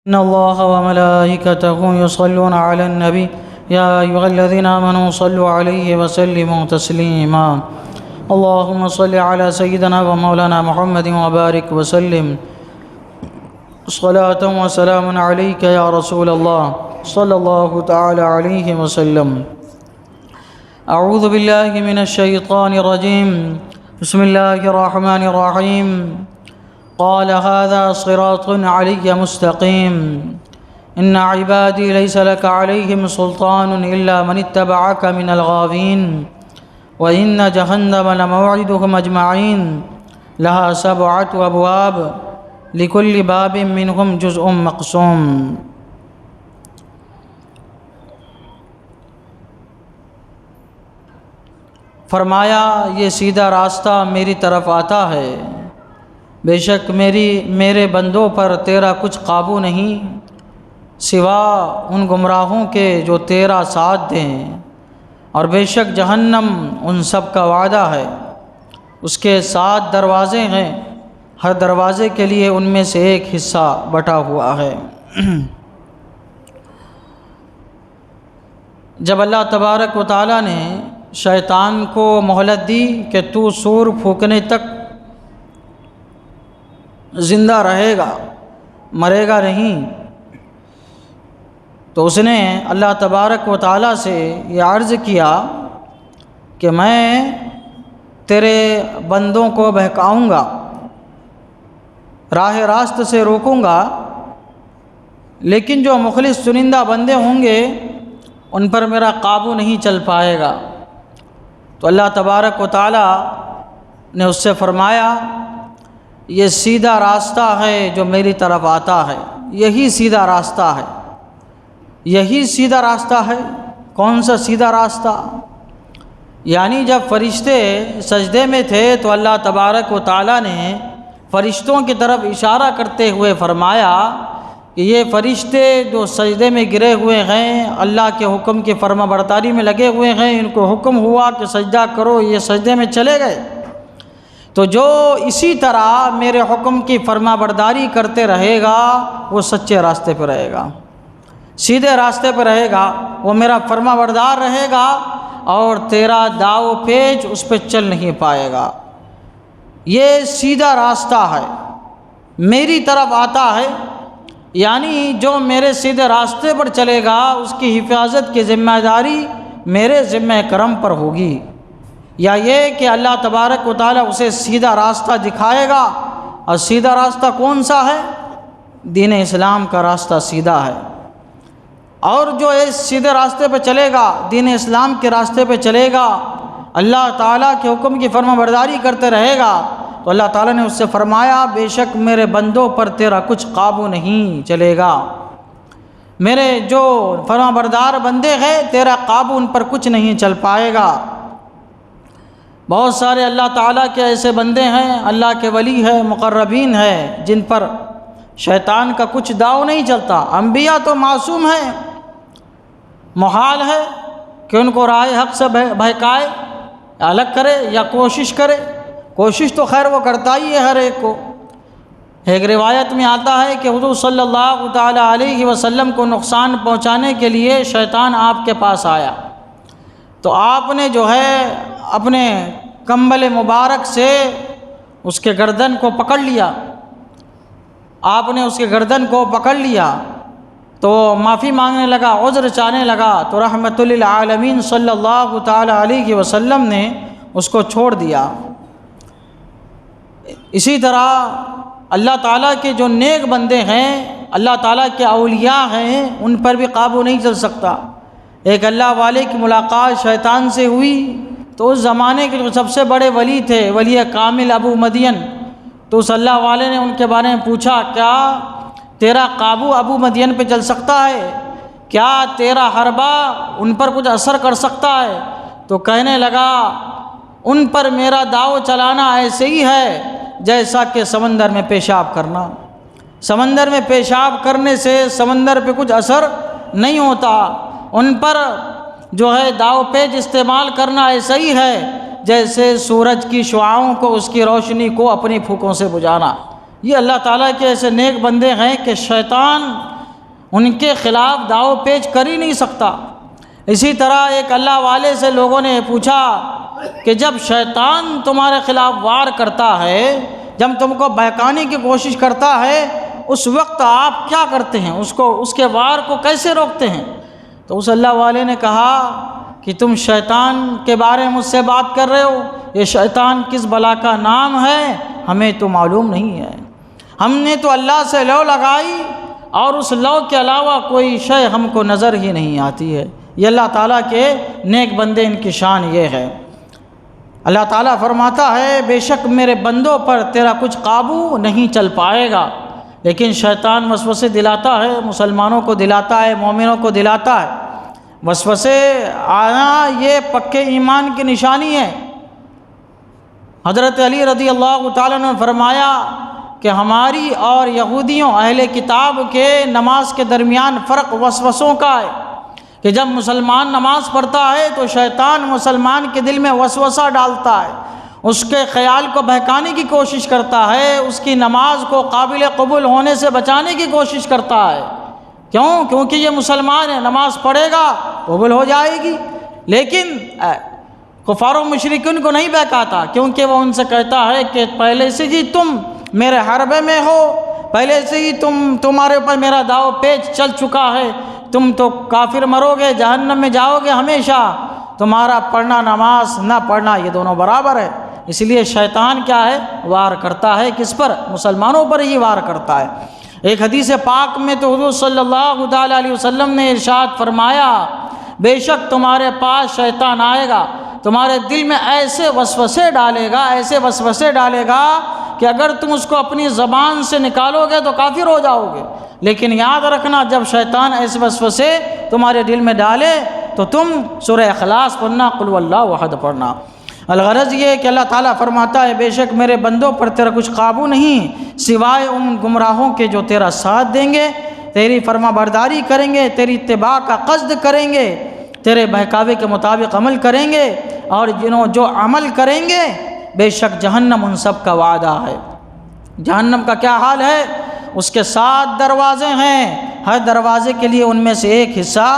إن الله وملائكته يصلون على النبي يا أيها الذين آمنوا صلوا عليه وسلموا تسليما اللهم صل على سيدنا ومولانا محمد وبارك وسلم صلاة وسلام عليك يا رسول الله صلى الله تعالى عليه وسلم. أعوذ بالله من الشيطان الرجيم. بسم الله الرحمن الرحيم. قال هذا صراط علي مستقيم إن عبادي ليس لك عليهم سلطان إلا من اتبعك من الغاوين وإن جهنم لموعدهم أجمعين لها 7 أبواب لكل باب منهم جزء مقسوم. فرمایا یہ سیدھا راستہ میری طرف آتا ہے، بے شک میرے بندوں پر تیرا کچھ قابو نہیں سوا ان گمراہوں کے جو تیرا ساتھ دیں، اور بے شک جہنم ان سب کا وعدہ ہے، اس کے 7 دروازے ہیں، ہر دروازے کے لیے ان میں سے ایک حصہ بٹا ہوا ہے. جب اللہ تبارک و تعالیٰ نے شیطان کو مہلت دی کہ تو سور پھونکنے تک زندہ رہے گا، مرے گا نہیں، تو اس نے اللہ تبارک و تعالیٰ سے یہ عرض کیا کہ میں تیرے بندوں کو بہکاؤں گا، راہ راست سے روکوں گا، لیکن جو مخلص چنندہ بندے ہوں گے ان پر میرا قابو نہیں چل پائے گا. تو اللہ تبارک و تعالیٰ نے اس سے فرمایا یہ سیدھا راستہ ہے جو میری طرف آتا ہے، یہی سیدھا راستہ ہے، یہی سیدھا راستہ ہے. کون سا سیدھا راستہ؟ یعنی جب فرشتے سجدے میں تھے تو اللہ تبارک و تعالیٰ نے فرشتوں کی طرف اشارہ کرتے ہوئے فرمایا کہ یہ فرشتے جو سجدے میں گرے ہوئے ہیں، اللہ کے حکم کی فرما برداری میں لگے ہوئے ہیں، ان کو حکم ہوا کہ سجدہ کرو، یہ سجدے میں چلے گئے. تو جو اسی طرح میرے حکم کی فرما برداری کرتے رہے گا وہ سچے راستے پہ رہے گا، سیدھے راستے پہ رہے گا، وہ میرا فرما بردار رہے گا اور تیرا داؤ پیچ اس پہ چل نہیں پائے گا. یہ سیدھا راستہ ہے، میری طرف آتا ہے، یعنی جو میرے سیدھے راستے پر چلے گا اس کی حفاظت کی ذمہ داری میرے ذمہ کرم پر ہوگی، یا یہ کہ اللہ تبارک و تعالیٰ اسے سیدھا راستہ دکھائے گا. اور سیدھا راستہ کون سا ہے؟ دین اسلام کا راستہ سیدھا ہے. اور جو اس سیدھے راستے پہ چلے گا، دین اسلام کے راستے پہ چلے گا، اللہ تعالیٰ کے حکم کی فرما برداری کرتے رہے گا، تو اللہ تعالیٰ نے اس سے فرمایا بے شک میرے بندوں پر تیرا کچھ قابو نہیں چلے گا، میرے جو فرما بردار بندے ہیں تیرا قابو ان پر کچھ نہیں چل پائے گا. بہت سارے اللہ تعالیٰ کے ایسے بندے ہیں، اللہ کے ولی ہیں، مقربین ہیں، جن پر شیطان کا کچھ داؤ نہیں چلتا. انبیاء تو معصوم ہیں، محال ہے کہ ان کو راہ حق سے بہکائے، الگ کرے یا کوشش کرے. کوشش تو خیر وہ کرتا ہی ہے ہر ایک کو. ایک روایت میں آتا ہے کہ حضور صلی اللہ تعالیٰ علیہ وسلم کو نقصان پہنچانے کے لیے شیطان آپ کے پاس آیا، تو آپ نے جو ہے اپنے کمبل مبارک سے اس کے گردن کو پکڑ لیا، آپ نے اس کے گردن کو پکڑ لیا تو معافی مانگنے لگا، عذر چاہنے لگا، تو رحمت للعالمین صلی اللہ تعالیٰ علیہ وسلم نے اس کو چھوڑ دیا. اسی طرح اللہ تعالیٰ کے جو نیک بندے ہیں، اللہ تعالیٰ کے اولیاء ہیں، ان پر بھی قابو نہیں چل سکتا. ایک اللہ والے کی ملاقات شیطان سے ہوئی تو اس زمانے کے جو سب سے بڑے ولی تھے، ولی کامل ابو مدین، تو اس اللہ والے نے ان کے بارے میں پوچھا کیا تیرا قابو ابو مدین پہ چل سکتا ہے؟ کیا تیرا حربہ ان پر کچھ اثر کر سکتا ہے؟ تو کہنے لگا ان پر میرا داؤ چلانا ایسے ہی ہے جیسا کہ سمندر میں پیشاب کرنا. سمندر میں پیشاب کرنے سے سمندر پہ کچھ اثر نہیں ہوتا، ان پر جو ہے داؤ پیچ استعمال کرنا ایسا ہی ہے جیسے سورج کی شعاؤں کو، اس کی روشنی کو اپنی پھونکوں سے بجھانا. یہ اللہ تعالیٰ کے ایسے نیک بندے ہیں کہ شیطان ان کے خلاف داؤ پیچ کر ہی نہیں سکتا۔ اسی طرح ایک اللہ والے سے لوگوں نے پوچھا کہ جب شیطان تمہارے خلاف وار کرتا ہے، جب تم کو بہکانے کی کوشش کرتا ہے، اس وقت آپ کیا کرتے ہیں؟ اس کے وار کو کیسے روکتے ہیں؟ تو اس اللہ والے نے کہا کہ تم شیطان کے بارے میں مجھ سے بات کر رہے ہو، یہ شیطان کس بلا کا نام ہے ہمیں تو معلوم نہیں ہے۔ ہم نے تو اللہ سے لو لگائی اور اس لو کے علاوہ کوئی شے ہم کو نظر ہی نہیں آتی ہے۔ یہ اللہ تعالیٰ کے نیک بندے، ان کی شان یہ ہے۔ اللہ تعالیٰ فرماتا ہے بے شک میرے بندوں پر تیرا کچھ قابو نہیں چل پائے گا، لیکن شیطان وسوسے دلاتا ہے، مسلمانوں کو دلاتا ہے، مومنوں کو دلاتا ہے۔ وسوسے آنا یہ پکے ایمان کی نشانی ہے۔ حضرت علی رضی اللہ تعالیٰ نے فرمایا کہ ہماری اور یہودیوں اہل کتاب کے نماز کے درمیان فرق وسوسوں کا ہے کہ جب مسلمان نماز پڑھتا ہے تو شیطان مسلمان کے دل میں وسوسہ ڈالتا ہے، اس کے خیال کو بہکانے کی کوشش کرتا ہے، اس کی نماز کو قابل قبول ہونے سے بچانے کی کوشش کرتا ہے۔ کیونکہ یہ مسلمان ہے، نماز پڑھے گا قبول ہو جائے گی، لیکن کفار و مشرکین کو نہیں بہکاتا، کیونکہ وہ ان سے کہتا ہے کہ پہلے سے ہی تم میرے حربے میں ہو، پہلے سے ہی تمہارے اوپر میرا داؤ پیچ چل چکا ہے، تم تو کافر مرو گے، جہنم میں جاؤ گے ہمیشہ، تمہارا پڑھنا نماز نہ پڑھنا یہ دونوں برابر ہے۔ اس لیے شیطان کیا ہے؟ وار کرتا ہے، کس پر؟ مسلمانوں پر ہی وار کرتا ہے۔ ایک حدیث پاک میں تو حضور صلی اللہ تعالیٰ علیہ وسلم نے ارشاد فرمایا بے شک تمہارے پاس شیطان آئے گا، تمہارے دل میں ایسے وسوسے ڈالے گا کہ اگر تم اس کو اپنی زبان سے نکالو گے تو کافر ہو جاؤ گے، لیکن یاد رکھنا جب شیطان ایسے وسوسے تمہارے دل میں ڈالے تو تم سورہ اخلاص پڑھنا، قل واللہ احد پڑھنا۔ الغرض یہ کہ اللہ تعالیٰ فرماتا ہے بے شک میرے بندوں پر تیرا کچھ قابو نہیں سوائے ان گمراہوں کے جو تیرا ساتھ دیں گے، تیری فرما برداری کریں گے، تیری اتباع کا قصد کریں گے، تیرے بہکاوے کے مطابق عمل کریں گے، اور جو عمل کریں گے بے شک جہنم ان سب کا وعدہ ہے۔ جہنم کا کیا حال ہے؟ اس کے 7 دروازے ہیں، ہر دروازے کے لیے ان میں سے ایک حصہ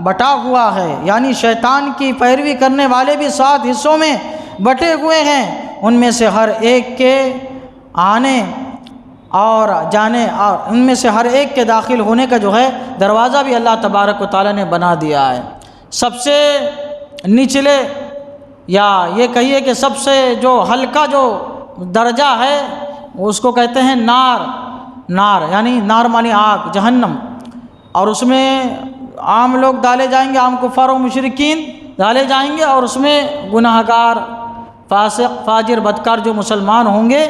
بٹا ہوا ہے، یعنی شیطان کی پیروی کرنے والے بھی 7 حصوں میں بٹے ہوئے ہیں، ان میں سے ہر ایک کے آنے اور جانے اور ان میں سے ہر ایک کے داخل ہونے کا جو ہے دروازہ بھی اللہ تبارک و تعالیٰ نے بنا دیا ہے۔ سب سے نچلے یا یہ کہیے کہ سب سے جو ہلکا جو درجہ ہے اس کو کہتے ہیں نار، یعنی نار مانی آگ، جہنم، اور اس میں عام لوگ ڈالے جائیں گے، عام کفار و مشرکین ڈالے جائیں گے، اور اس میں گناہ گار، فاسق، فاجر، بدکار جو مسلمان ہوں گے،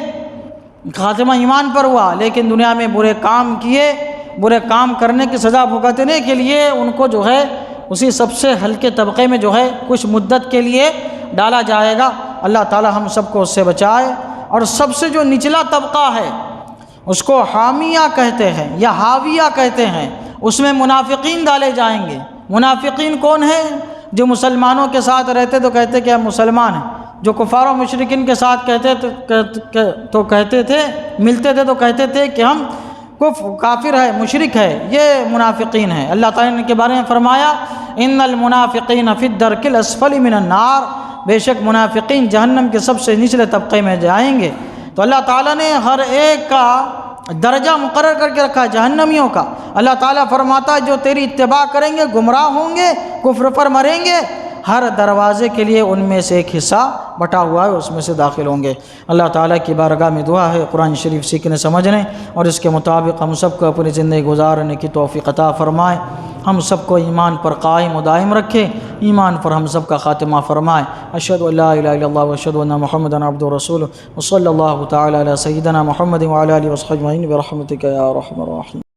خاتمہ ایمان پر ہوا لیکن دنیا میں برے کام کیے، برے کام کرنے کی سزا بھگتنے کے لیے ان کو جو ہے اسی سب سے ہلکے طبقے میں جو ہے کچھ مدت کے لیے ڈالا جائے گا۔ اللہ تعالی ہم سب کو اس سے بچائے۔ اور سب سے جو نچلا طبقہ ہے اس کو حامیہ کہتے ہیں یا حاویہ کہتے ہیں، اس میں منافقین ڈالے جائیں گے۔ منافقین کون ہیں؟ جو مسلمانوں کے ساتھ رہتے تو کہتے کہ ہم مسلمان ہیں، جو کفار و مشرکین کے ساتھ کہتے تھے ملتے تھے تو کہتے تھے کہ ہم کافر ہے، مشرک ہے، یہ منافقین ہیں۔ اللہ تعالیٰ نے کے بارے میں فرمایا ان المنافقین فی الدرک الاسفل من النار، بے شک منافقین جہنم کے سب سے نچلے طبقے میں جائیں گے۔ تو اللہ تعالیٰ نے ہر ایک کا درجہ مقرر کر کے رکھا ہے جہنمیوں کا۔ اللہ تعالیٰ فرماتا ہے جو تیری اتباع کریں گے گمراہ ہوں گے، کفر پر مریں گے، ہر دروازے کے لیے ان میں سے ایک حصہ بٹا ہوا ہے، اس میں سے داخل ہوں گے۔ اللہ تعالیٰ کی بارگاہ میں دعا ہے قرآن شریف سیکھنے سمجھنے اور اس کے مطابق ہم سب کو اپنی زندگی گزارنے کی توفیق عطا فرمائے، ہم سب کو ایمان پر قائم و دائم رکھے، ایمان پر ہم سب کا خاتمہ فرمائے۔ اشہد ان لا الہ الا اللہ واشہد ان محمدا عبدہ ورسولہ وصلی اللہ تعالی علی سیدنا محمد وعلی آلہ وصحبہ اجمعین برحمتک یا ارحم الراحمین۔